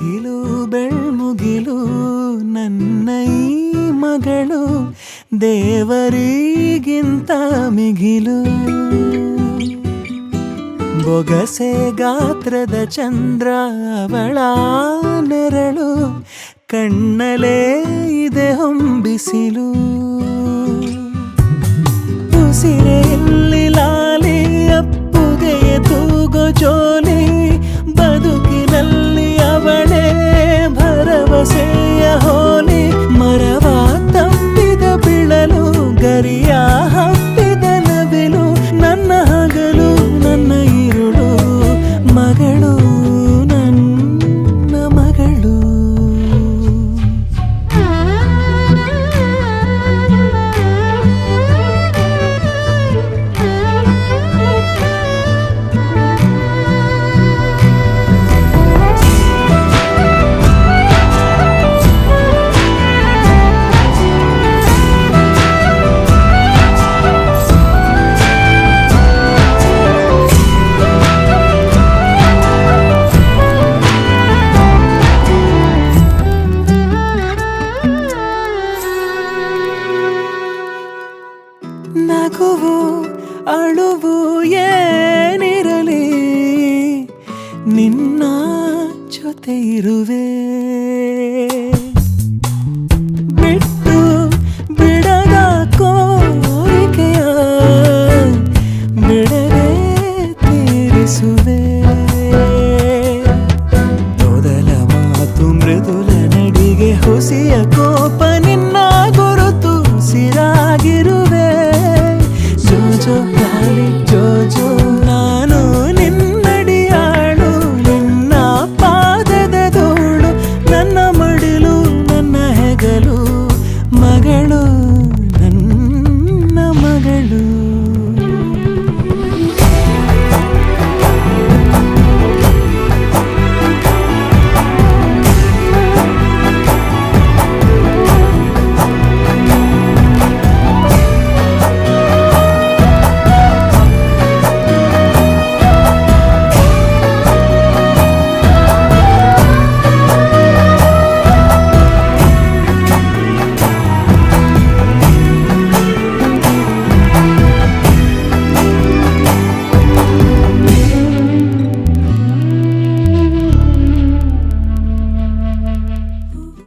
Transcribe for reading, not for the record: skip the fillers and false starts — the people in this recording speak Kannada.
ಮುಗಿಲು ಬೆಳ್ಮುಗಿಲು ನನ್ನ ಈ ಮಗಳು ದೇವರಿಗಿಂತ ಮಿಗಿಲು ಬೊಗಸೆ ಗಾತ್ರದ ಚಂದ್ರ ಅವಳ ನೆರಳು ಕಣ್ಣಲೇ ಇದೆ ಹೊಂಬಿಸಿಲು ಉಸಿರೆಯಲ್ಲಿ ಲಾಲಿ ಅಪ್ಪುಗೆಯ ತೂಗೋ ಜೋಲಿ ಬದುಕಿನಲ್ಲಿ ಅವಳೇ ಭರವಸೆಯ ಹೋಲಿ ಮರವ ತಪ್ಪಿದ ಬಿಳಲು ಗರಿಯ ಹಬ್ಬಿದ ನವಿಲು ನನ್ನ ಹಗಲು ನನ್ನ ಇರುಳು ಮಗಳು ನನ್ನ ಮಗಳು ನಗುವು ಅಳುವು ಏನಿರಲಿ ನಿನ್ನ ಜೊತೆ ಇರುವೆ ಬಿಟ್ಟು ಬಿಡದ ಕೋರಿಕೆಯ ಬಿಡದೆ ತೀರಿಸುವೆ ಮೊದಲ ಮಾತು ಮೃದುಲ ನಡಿಗೆ ಹುಸಿಯ ಕೋಪ